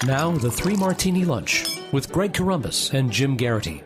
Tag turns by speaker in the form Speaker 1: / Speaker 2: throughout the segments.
Speaker 1: Now, the Three Martini Lunch with Greg Corombos and Jim Geraghty.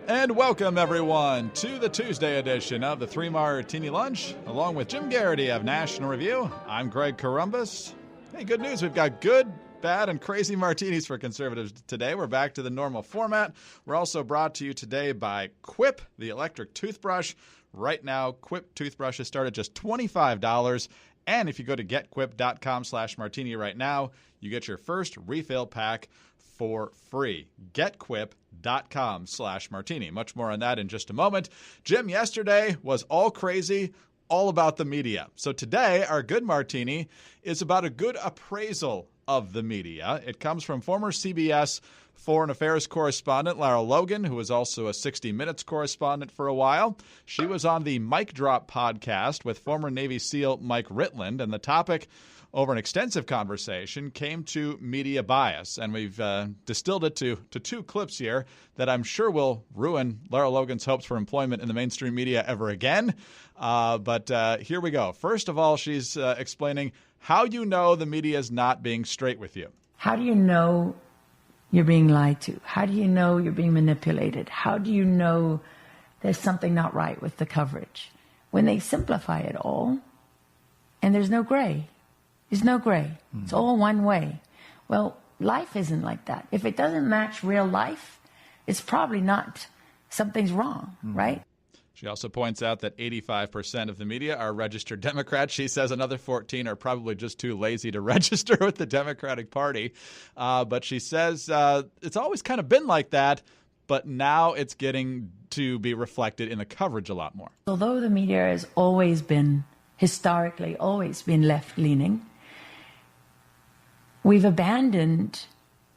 Speaker 2: And welcome, everyone, to the Tuesday edition of the Three Martini Lunch. Along with Jim Geraghty of National Review, I'm Greg Corombos. Hey, good news. We've got good, bad, and crazy martinis for conservatives today. We're back to the normal format. We're also brought to you today by Quip, the electric toothbrush. Right now, Quip toothbrushes start at just $25. And if you go to getquip.com/martini right now, you get your first refill pack for free. Getquip.com/martini. Much more on that in just a moment. Jim, yesterday was all crazy, all about the media. So today, our good martini is about a good appraisal of the media. It comes from former CBS Foreign Affairs correspondent Lara Logan, who was also a 60 Minutes correspondent for a while. She was on the Mic Drop podcast with former Navy SEAL Mike Ritland, and the topic over an extensive conversation came to media bias. And we've distilled it to two clips here that I'm sure will ruin Lara Logan's hopes for employment in the mainstream media ever again. But here we go. First of all, she's explaining how you know the media is not being straight with you.
Speaker 3: How do you know you're being lied to? How do you know you're being manipulated? How do you know there's something not right with the coverage? When they simplify it all, and there's no gray. There's no gray. It's all one way. Well, life isn't like that. If it doesn't match real life, it's probably not. Something's wrong, right?
Speaker 2: She also points out that 85% of the media are registered Democrats. She says another 14 are probably just too lazy to register with the Democratic Party. But she says it's always kind of been like that, but now it's getting to be reflected in the coverage a lot more.
Speaker 3: Although the media has always been, historically, always been left-leaning, we've abandoned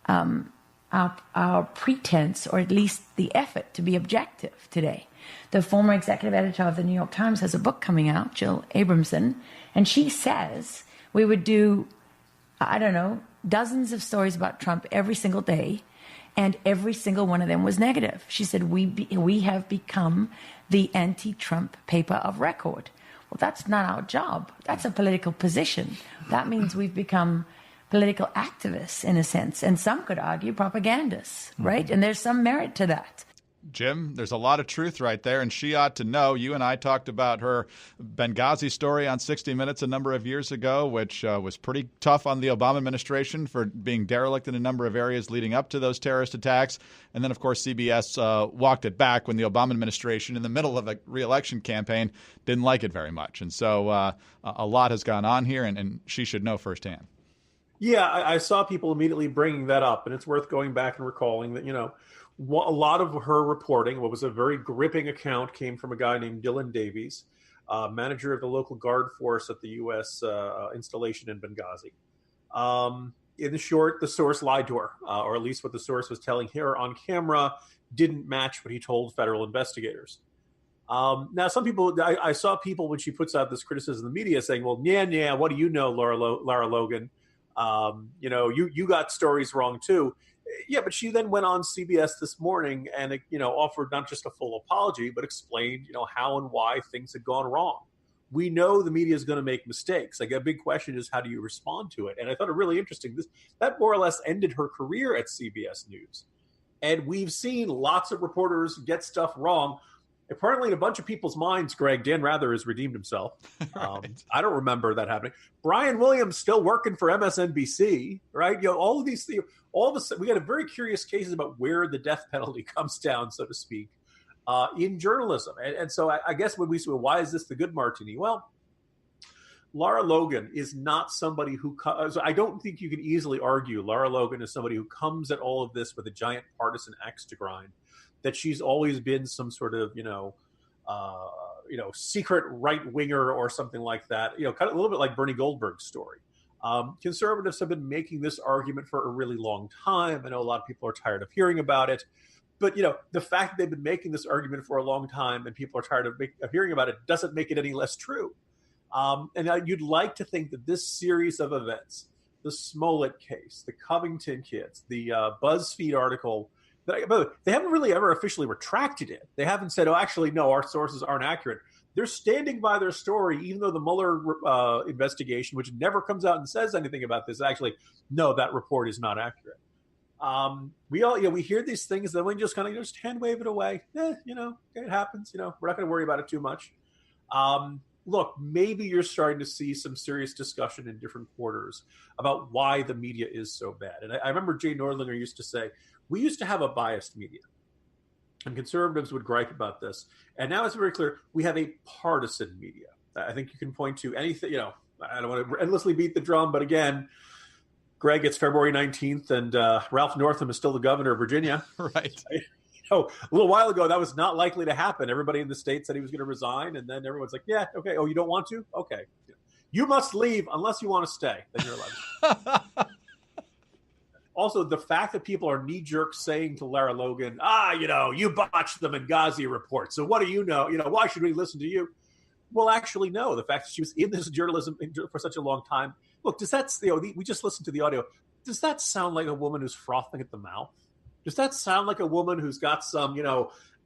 Speaker 3: our pretense, or at least the effort, to be objective today. The former executive editor of the New York Times has a book coming out, Jill Abramson, and she says we would do, dozens of stories about Trump every single day, and every single one of them was negative. She said we have become the anti-Trump paper of record. Well, that's not our job. That's a political position. That means we've become political activists, in a sense, and some could argue propagandists, right? And there's some merit to that.
Speaker 2: Jim, there's a lot of truth right there, and she ought to know. You and I talked about her Benghazi story on 60 Minutes a number of years ago, which was pretty tough on the Obama administration for being derelict in a number of areas leading up to those terrorist attacks. And then, of course, CBS walked it back when the Obama administration, in the middle of a re-election campaign, didn't like it very much. And so a lot has gone on here, and she should know firsthand.
Speaker 4: Yeah, I saw people immediately bringing that up, and it's worth going back and recalling that, a lot of her reporting, what was a very gripping account, came from a guy named Dylan Davies, manager of the local guard force at the U.S. Installation in Benghazi. In short, the source lied to her, or at least what the source was telling her on camera didn't match what he told federal investigators. Now, some people, I saw people when she puts out this criticism in the media saying, well, yeah, what do you know, Lara Logan? You got stories wrong too. Yeah, but she then went on CBS this morning and, offered not just a full apology, but explained, how and why things had gone wrong. We know the media is going to make mistakes. Like, a big question is, how do you respond to it? And I thought it really interesting. That more or less ended her career at CBS News. And we've seen lots of reporters get stuff wrong. Apparently, in a bunch of people's minds, Greg, Dan Rather has redeemed himself. Right. I don't remember that happening. Brian Williams still working for MSNBC, right? All of these things. All of a sudden, we got a very curious cases about where the death penalty comes down, so to speak, in journalism. And so I guess when we say, well, why is this the good martini? Well, Lara Logan is not somebody who – I don't think you can easily argue Lara Logan is somebody who comes at all of this with a giant partisan axe to grind, that she's always been some sort of, secret right winger or something like that, kind of a little bit like Bernie Goldberg's story. Conservatives have been making this argument for a really long time. I know a lot of people are tired of hearing about it. But, the fact that they've been making this argument for a long time and people are tired of hearing about it doesn't make it any less true. And you'd like to think that this series of events, the Smollett case, the Covington kids, the BuzzFeed article, they haven't really ever officially retracted it. They haven't said, oh, actually, no, our sources aren't accurate. They're standing by their story, even though the Mueller investigation, which never comes out and says anything about this, actually, no, that report is not accurate. We hear these things, then we just kind of just hand wave it away. It happens. We're not going to worry about it too much. Look, maybe you're starting to see some serious discussion in different quarters about why the media is so bad. And I remember Jay Nordlinger used to say, we used to have a biased media. And conservatives would gripe about this. And now it's very clear we have a partisan media. I think you can point to anything, I don't want to endlessly beat the drum, but again, Greg, it's February 19th, and Ralph Northam is still the governor of Virginia.
Speaker 2: Right.
Speaker 4: A little while ago, that was not likely to happen. Everybody in the state said he was going to resign, and then everyone's like, yeah, okay. Oh, you don't want to? Okay. You must leave unless you want to stay. Then you're allowed. Also, the fact that people are knee-jerk saying to Lara Logan, you botched the Benghazi report, so what do you know? Why should we listen to you? Well, actually, no. The fact that she was in this journalism for such a long time. Look, does that, we just listened to the audio. Does that sound like a woman who's frothing at the mouth? Does that sound like a woman who's got some,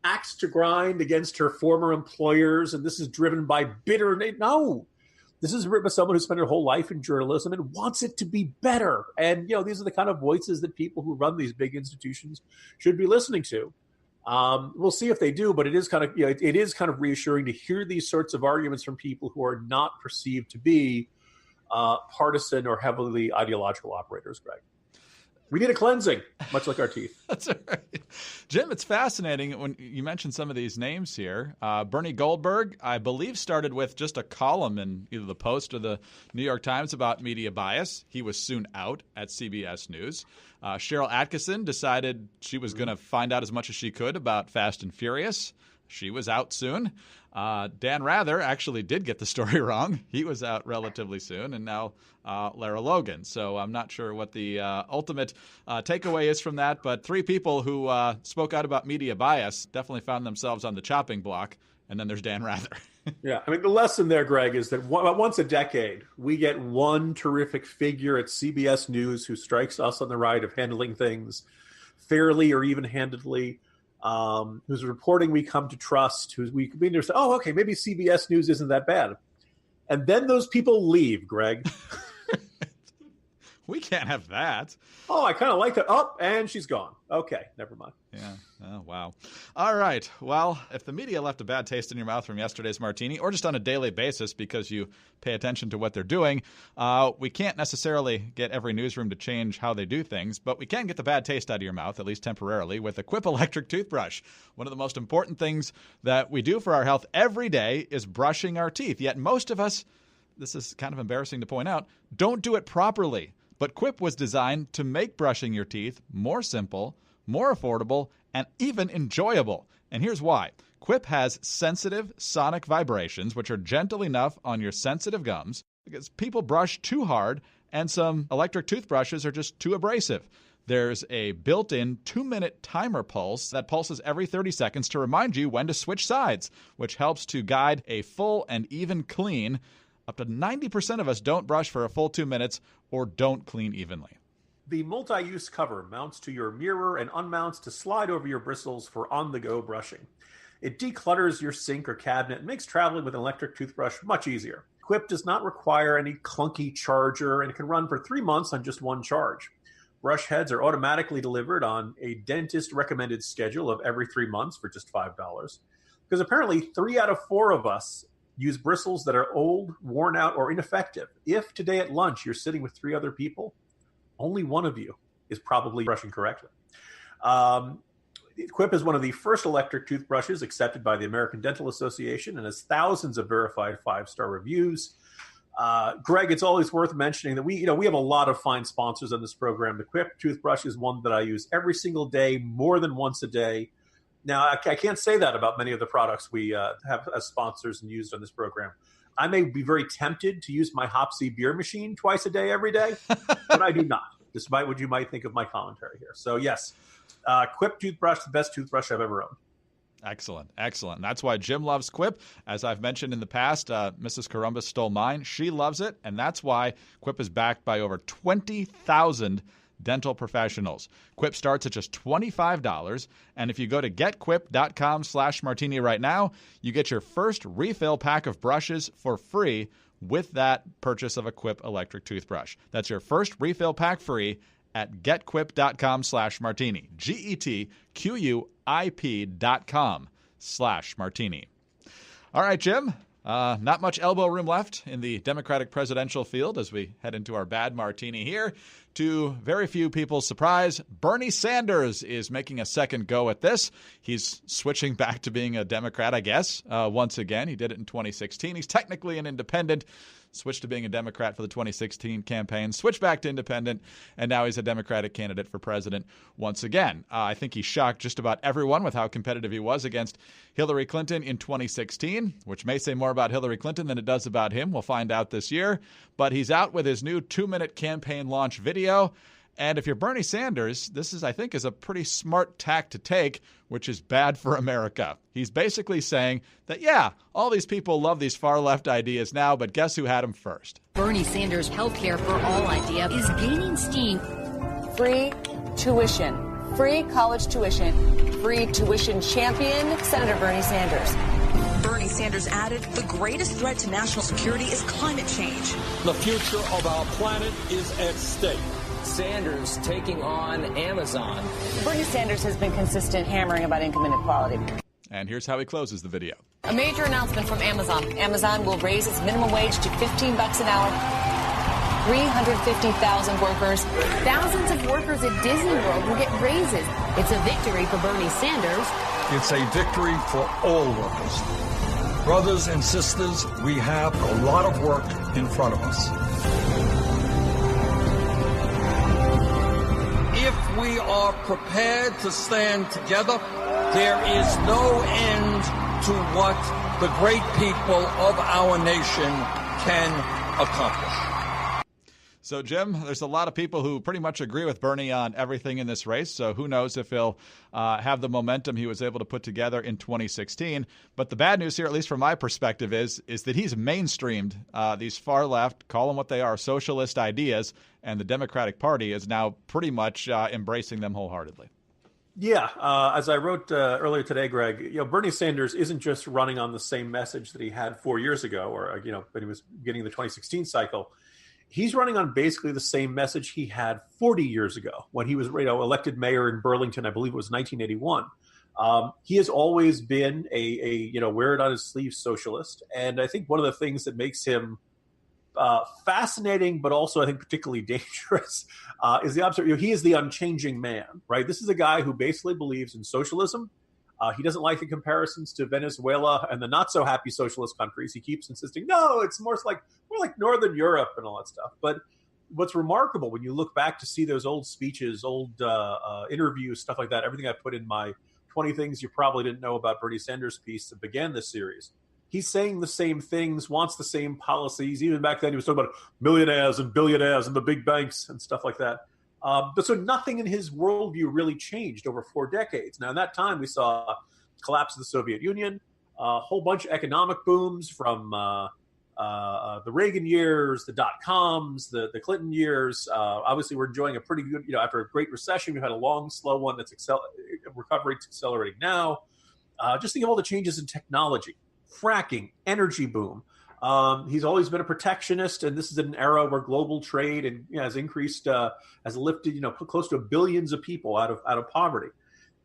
Speaker 4: axe to grind against her former employers, and this is driven by bitter? No. This is written by someone who spent her whole life in journalism and wants it to be better. And, these are the kind of voices that people who run these big institutions should be listening to. We'll see if they do, but it is kind of reassuring to hear these sorts of arguments from people who are not perceived to be partisan or heavily ideological operators, Greg. We need a cleansing, much like our teeth.
Speaker 2: That's right. Jim, it's fascinating when you mentioned some of these names here. Bernie Goldberg, I believe, started with just a column in either the Post or the New York Times about media bias. He was soon out at CBS News. Cheryl Atkinson decided she was going to find out as much as she could about Fast and Furious. She was out soon. Dan Rather actually did get the story wrong. He was out relatively soon, and now Lara Logan. So I'm not sure what the ultimate takeaway is from that, but three people who spoke out about media bias definitely found themselves on the chopping block, and then there's Dan Rather.
Speaker 4: Yeah, I mean, the lesson there, Greg, is that once a decade, we get one terrific figure at CBS News who strikes us on the right of handling things fairly or even-handedly, whose reporting we come to trust, who's we can say, oh, okay, maybe CBS News isn't that bad. And then those people leave, Greg.
Speaker 2: We can't have that.
Speaker 4: Oh, I kind of like that. Oh, and she's gone. Okay, never mind.
Speaker 2: Yeah. Oh, wow. All right. Well, if the media left a bad taste in your mouth from yesterday's martini, or just on a daily basis because you pay attention to what they're doing, we can't necessarily get every newsroom to change how they do things, but we can get the bad taste out of your mouth, at least temporarily, with a Quip electric toothbrush. One of the most important things that we do for our health every day is brushing our teeth. Yet most of us, this is kind of embarrassing to point out, don't do it properly. But Quip was designed to make brushing your teeth more simple, more affordable, and even enjoyable. And here's why. Quip has sensitive sonic vibrations, which are gentle enough on your sensitive gums, because people brush too hard, and some electric toothbrushes are just too abrasive. There's a built-in 2-minute timer pulse that pulses every 30 seconds to remind you when to switch sides, which helps to guide a full and even clean. Up to 90% of us don't brush for a full 2 minutes or don't clean evenly.
Speaker 4: The multi-use cover mounts to your mirror and unmounts to slide over your bristles for on-the-go brushing. It declutters your sink or cabinet and makes traveling with an electric toothbrush much easier. Quip does not require any clunky charger and can run for 3 months on just one charge. Brush heads are automatically delivered on a dentist-recommended schedule of every 3 months for just $5. Because apparently 3 out of 4 of us use bristles that are old, worn out, or ineffective. If today at lunch you're sitting with 3 other people, only one of you is probably brushing correctly. Quip is one of the first electric toothbrushes accepted by the American Dental Association and has thousands of verified 5-star reviews. Greg, it's always worth mentioning that we have a lot of fine sponsors on this program. The Quip toothbrush is one that I use every single day, more than once a day. Now, I can't say that about many of the products we have as sponsors and used on this program. I may be very tempted to use my Hopsy beer machine twice a day, every day, but I do not, despite what you might think of my commentary here. So, yes, Quip toothbrush, the best toothbrush I've ever owned.
Speaker 2: Excellent. Excellent. And that's why Jim loves Quip. As I've mentioned in the past, Mrs. Corombos stole mine. She loves it, and that's why Quip is backed by over 20,000 dental professionals. Quip starts at just $25, and if you go to getquip.com/martini right now, you get your first refill pack of brushes for free with that purchase of a Quip electric toothbrush. That's your first refill pack free at getquip.com/martini. GETQUIP.com/martini. All right, Jim. Not much elbow room left in the Democratic presidential field as we head into our bad martini here. To very few people's surprise, Bernie Sanders is making a second go at this. He's switching back to being a Democrat, I guess, once again. He did it in 2016. He's technically an independent, switched to being a Democrat for the 2016 campaign, switched back to independent, and now he's a Democratic candidate for president once again. I think he shocked just about everyone with how competitive he was against Hillary Clinton in 2016, which may say more about Hillary Clinton than it does about him. We'll find out this year. But he's out with his new 2-minute campaign launch video. And if you're Bernie Sanders, this is, I think, is a pretty smart tack to take, which is bad for America. He's basically saying that, yeah, all these people love these far-left ideas now, but guess who had them first?
Speaker 5: Bernie Sanders' healthcare for all idea is gaining steam.
Speaker 6: Free tuition, free college tuition, free tuition champion, Senator Bernie Sanders.
Speaker 7: Bernie Sanders added, the greatest threat to national security is climate change.
Speaker 8: The future of our planet is at stake.
Speaker 9: Sanders taking on Amazon.
Speaker 6: Bernie Sanders has been consistent hammering about income inequality.
Speaker 2: And here's how he closes the video.
Speaker 6: A major announcement from Amazon. Amazon will raise its minimum wage to $15 an hour. 350,000 workers.
Speaker 5: Thousands of workers at Disney World will get raises. It's a victory for Bernie Sanders.
Speaker 8: It's a victory for all workers. Brothers and sisters, we have a lot of work in front of us. If we are prepared to stand together, there is no end to what the great people of our nation can accomplish.
Speaker 2: So, Jim, there's a lot of people who pretty much agree with Bernie on everything in this race, so who knows if he'll have the momentum he was able to put together in 2016. But the bad news here, at least from my perspective, is that he's mainstreamed these far-left, call them what they are, socialist ideas, and the Democratic Party is now pretty much embracing them wholeheartedly.
Speaker 4: Yeah, as I wrote earlier today, Greg, Bernie Sanders isn't just running on the same message that he had 4 years ago, or when he was beginning the 2016 cycle. He's running on basically the same message he had 40 years ago when he was elected mayor in Burlington. I believe it was 1981. He has always been a wear it on his sleeve socialist, and I think one of the things that makes him fascinating, but also I think particularly dangerous, is the observation. He is the unchanging man, right? This is a guy who basically believes in socialism. He doesn't like the comparisons to Venezuela and the not so happy socialist countries. He keeps insisting, no, it's more like Northern Europe and all that stuff. But what's remarkable when you look back to see those old speeches, old interviews, stuff like that, everything I put in my 20 things you probably didn't know about Bernie Sanders piece that began this series. He's saying the same things, wants the same policies. Even back then, he was talking about millionaires and billionaires and the big banks and stuff like that. But so nothing in his worldview really changed over 4 decades. Now, in that time, we saw collapse of the Soviet Union, a whole bunch of economic booms from the Reagan years, the dot-coms, the Clinton years. Obviously, we're enjoying a pretty good, after a great recession, we've had a long, slow one that's recovery accelerating now. Just think of all the changes in technology, fracking, energy boom. He's always been a protectionist, and this is an era where global trade and has increased, has lifted, close to billions of people out of poverty.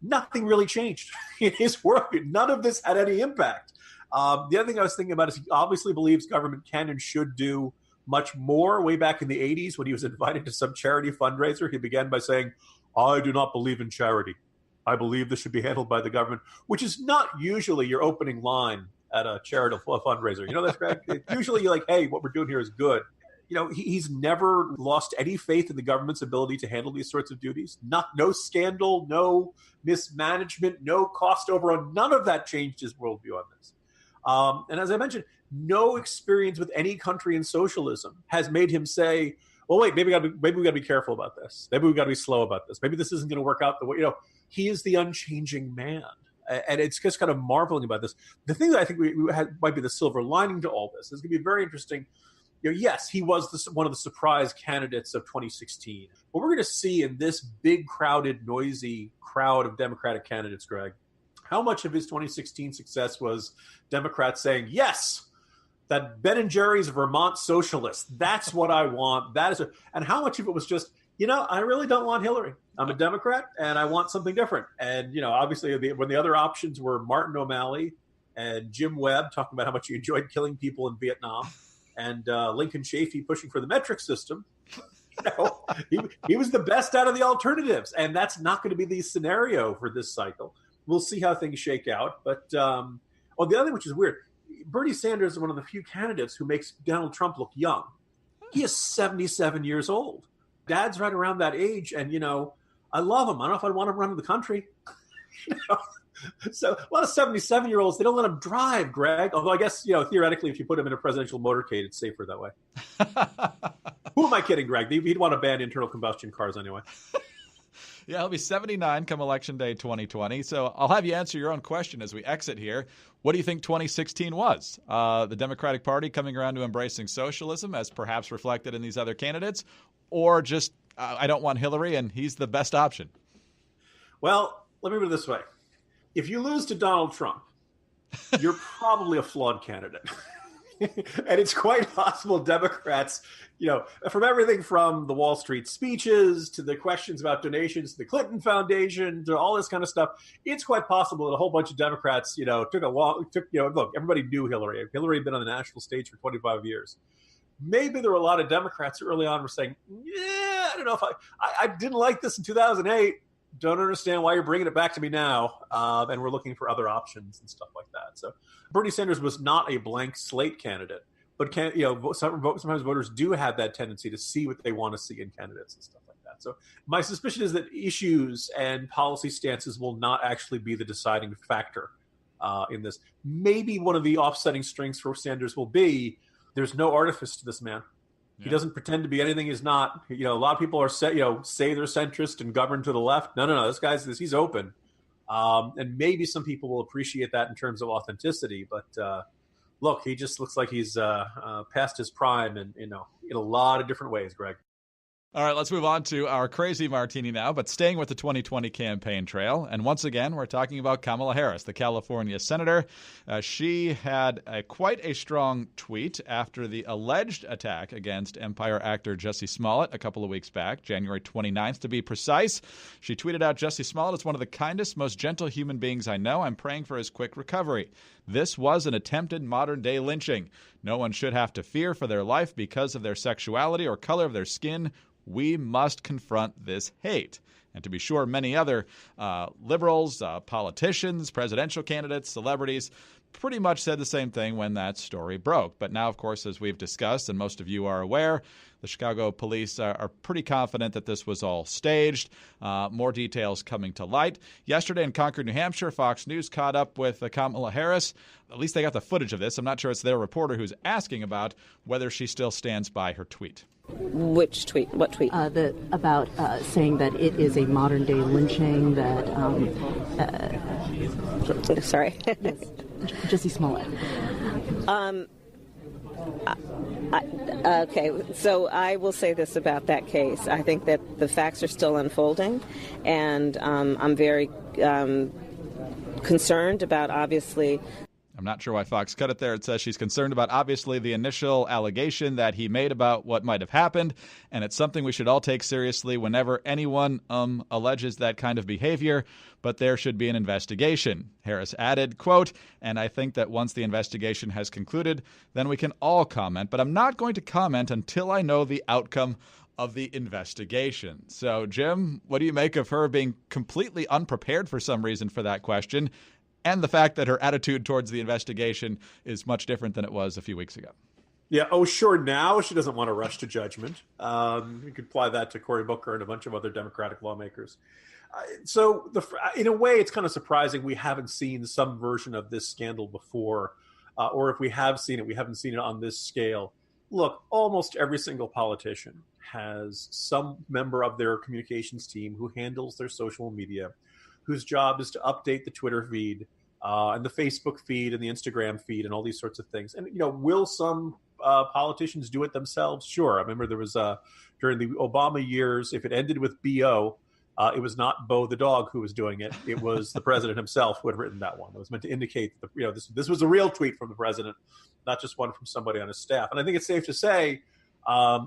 Speaker 4: Nothing really changed in his work. None of this had any impact. The other thing I was thinking about is he obviously believes government can and should do much more. Way back in the 80s, when he was invited to some charity fundraiser, he began by saying, "I do not believe in charity. I believe this should be handled by the government," which is not usually your opening line at a charitable fundraiser. That's Greg? Usually you're like, hey, what we're doing here is good. He's never lost any faith in the government's ability to handle these sorts of duties. No scandal, no mismanagement, no cost overrun. None of that changed his worldview on this. And as I mentioned, no experience with any country in socialism has made him say, well, wait, maybe we got to be careful about this. Maybe we got to be slow about this. Maybe this isn't going to work out the way, he is the unchanging man. And it's just kind of marveling about this. The thing that I think we might be the silver lining to all this is going to be very interesting. yes, he was one of the surprise candidates of 2016. But we're going to see in this big, crowded, noisy crowd of Democratic candidates, Greg, how much of his 2016 success was Democrats saying, yes, that Ben and Jerry's Vermont socialist, that's what I want. And how much of it was just, I really don't want Hillary. I'm a Democrat and I want something different. And, obviously when the other options were Martin O'Malley and Jim Webb talking about how much he enjoyed killing people in Vietnam and Lincoln Chafee pushing for the metric system, he was the best out of the alternatives. And that's not going to be the scenario for this cycle. We'll see how things shake out. But the other thing, which is weird, Bernie Sanders is one of the few candidates who makes Donald Trump look young. He is 77 years old. Dad's right around that age. And, I love him. I don't know if I'd want him running the country. So a lot of 77-year-olds, they don't let him drive, Greg. Although I guess, theoretically, if you put him in a presidential motorcade, it's safer that way. Who am I kidding, Greg? He'd want to ban internal combustion cars anyway.
Speaker 2: Yeah, he'll be 79 come Election Day 2020. So I'll have you answer your own question as we exit here. What do you think 2016 was? The Democratic Party coming around to embracing socialism as perhaps reflected in these other candidates? Or just, I don't want Hillary and he's the best option?
Speaker 4: Well, let me put it this way. If you lose to Donald Trump, you're probably a flawed candidate. And it's quite possible Democrats, from everything from the Wall Street speeches to the questions about donations to the Clinton Foundation to all this kind of stuff, it's quite possible that a whole bunch of Democrats, look, everybody knew Hillary. Hillary had been on the national stage for 25 years. Maybe there were a lot of Democrats who early on were saying, I don't know if I didn't like this in 2008. Don't understand why you're bringing it back to me now. And we're looking for other options and stuff like that. So Bernie Sanders was not a blank slate candidate, but sometimes voters do have that tendency to see what they want to see in candidates and stuff like that. So my suspicion is that issues and policy stances will not actually be the deciding factor in this. Maybe one of the offsetting strengths for Sanders will be there's no artifice to this man. He doesn't pretend to be anything he's not. A lot of people are say they're centrist and govern to the left. No. He's open. And maybe some people will appreciate that in terms of authenticity. But look, he just looks like he's past his prime and, in a lot of different ways, Greg.
Speaker 2: All right, let's move on to our crazy martini now, but staying with the 2020 campaign trail. And once again, we're talking about Kamala Harris, the California senator. She had quite a strong tweet after the alleged attack against Empire actor Jussie Smollett a couple of weeks back, January 29th to be precise. She tweeted out, "Jussie Smollett is one of the kindest, most gentle human beings I know. I'm praying for his quick recovery. This was an attempted modern-day lynching. No one should have to fear for their life because of their sexuality or color of their skin. We must confront this hate." And to be sure, many other liberals, politicians, presidential candidates, celebrities pretty much said the same thing when that story broke. But now, of course, as we've discussed, and most of you are aware, the Chicago police are pretty confident that this was all staged. More details coming to light. Yesterday in Concord, New Hampshire, Fox News caught up with Kamala Harris. At least they got the footage of this. I'm not sure it's their reporter who's asking about whether she still stands by her tweet.
Speaker 10: Which tweet? What tweet?
Speaker 11: About saying that it is a modern-day lynching, that...
Speaker 10: Sorry.
Speaker 11: Yes. Jussie Smollett.
Speaker 10: Okay, so I will say this about that case. I think that the facts are still unfolding, and I'm very concerned about, obviously...
Speaker 2: I'm not sure why Fox cut it there. It says she's concerned about, obviously, the initial allegation that he made about what might have happened, and it's something we should all take seriously whenever anyone alleges that kind of behavior, but there should be an investigation. Harris added, quote, "And I think that once the investigation has concluded, then we can all comment, but I'm not going to comment until I know the outcome of the investigation." So, Jim, what do you make of her being completely unprepared for some reason for that question, and the fact that her attitude towards the investigation is much different than it was a few weeks ago?
Speaker 4: Yeah, sure, now she doesn't want to rush to judgment. You could apply that to Cory Booker and a bunch of other Democratic lawmakers. So, in a way, it's kind of surprising we haven't seen some version of this scandal before, or if we have seen it, we haven't seen it on this scale. Look, almost every single politician has some member of their communications team who handles their social media, whose job is to update the Twitter feed and the Facebook feed and the Instagram feed and all these sorts of things. And, will some politicians do it themselves? Sure. I remember there was during the Obama years, if it ended with B.O., it was not Bo the dog who was doing it. It was the president himself who had written that one. It was meant to indicate that this was a real tweet from the president, not just one from somebody on his staff. And I think it's safe to say,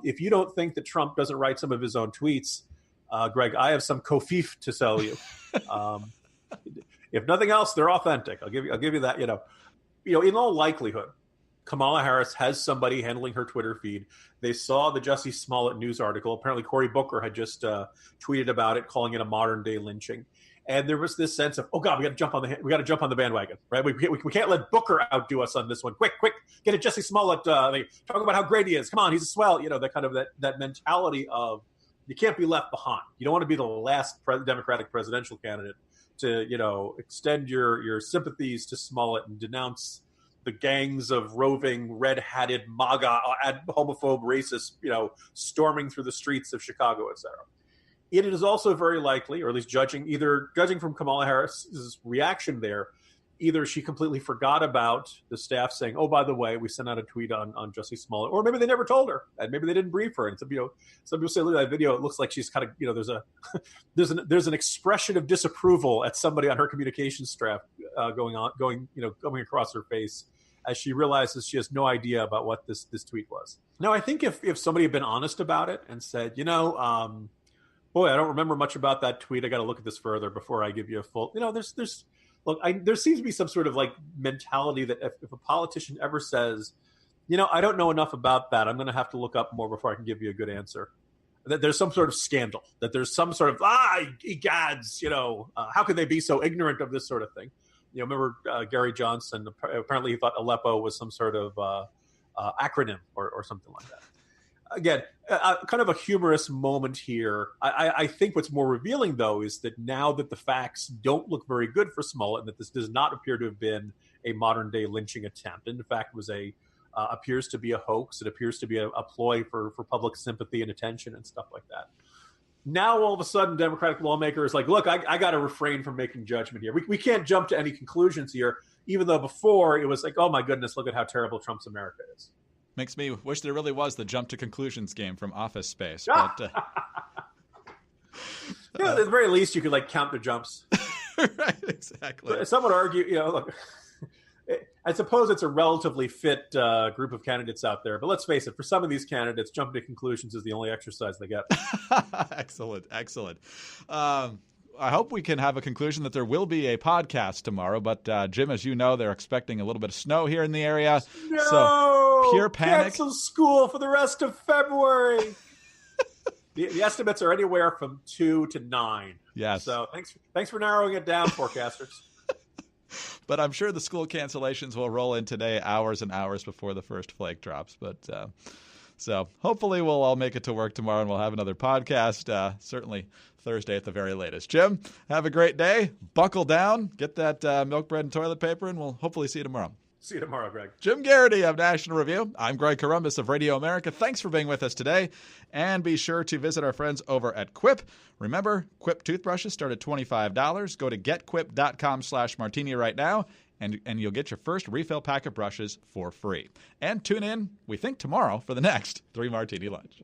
Speaker 4: if you don't think that Trump doesn't write some of his own tweets, Greg, I have some kofif to sell you. If nothing else, they're authentic. I'll give you that. In all likelihood, Kamala Harris has somebody handling her Twitter feed. They saw the Jussie Smollett news article. Apparently, Cory Booker had just tweeted about it, calling it a modern day lynching. And there was this sense of, oh God, we got to jump on the bandwagon, right? We can't let Booker outdo us on this one. Quick, get it, Jussie Smollett. They talk about how great he is. Come on, he's a swell. That kind of that mentality of you can't be left behind. You don't want to be the last Democratic presidential candidate to extend your sympathies to Smollett and denounce the gangs of roving, red-hatted, MAGA, homophobe, racist, storming through the streets of Chicago, et cetera. It is also very likely, or at least judging from Kamala Harris's reaction there, either she completely forgot about the staff saying, oh, by the way, we sent out a tweet on Jussie Smollett, or maybe they never told her, and maybe they didn't brief her. And some people say, look at that video, it looks like she's kind of, there's an expression of disapproval at somebody on her communications staff going across her face as she realizes she has no idea about what this tweet was. Now, I think if somebody had been honest about it and said, boy, I don't remember much about that tweet. I got to look at this further before I give you a full, there seems to be some sort of mentality that if a politician ever says, I don't know enough about that, I'm going to have to look up more before I can give you a good answer. That there's some sort of scandal, that there's some sort of, egads, how could they be so ignorant of this sort of thing? Remember Gary Johnson, apparently he thought Aleppo was some sort of acronym or something like that. Again, kind of a humorous moment here. I think what's more revealing, though, is that now that the facts don't look very good for Smollett and that this does not appear to have been a modern-day lynching attempt, and in fact was appears to be a hoax, it appears to be a ploy for public sympathy and attention and stuff like that. Now, all of a sudden, Democratic lawmakers like, look, I got to refrain from making judgment here. We can't jump to any conclusions here, even though before it was like, oh, my goodness, look at how terrible Trump's America is.
Speaker 2: Makes me wish there really was the jump to conclusions game from Office Space. But,
Speaker 4: at the very least, you could count the jumps.
Speaker 2: Right, exactly.
Speaker 4: Some would argue, look, I suppose it's a relatively fit group of candidates out there. But let's face it, for some of these candidates, jumping to conclusions is the only exercise they get.
Speaker 2: Excellent. I hope we can have a conclusion that there will be a podcast tomorrow. But, Jim, as you know, they're expecting a little bit of snow here in the area.
Speaker 4: No!
Speaker 2: So pure panic.
Speaker 4: Cancel school for the rest of February. the estimates are anywhere from 2 to 9.
Speaker 2: Yes.
Speaker 4: So thanks for narrowing it down, forecasters.
Speaker 2: But I'm sure the school cancellations will roll in today, hours and hours before the first flake drops. But so hopefully we'll all make it to work tomorrow and we'll have another podcast, certainly Thursday at the very latest. Jim, have a great day. Buckle down. Get that milk, bread, and toilet paper, and we'll hopefully see you tomorrow.
Speaker 4: See you tomorrow, Greg.
Speaker 2: Jim Geraghty of National Review. I'm Greg Corombos of Radio America. Thanks for being with us today. And be sure to visit our friends over at Quip. Remember, Quip toothbrushes start at $25. Go to getquip.com/martini right now, and you'll get your first refill pack of brushes for free. And tune in, we think, tomorrow for the next 3 Martini Lunch.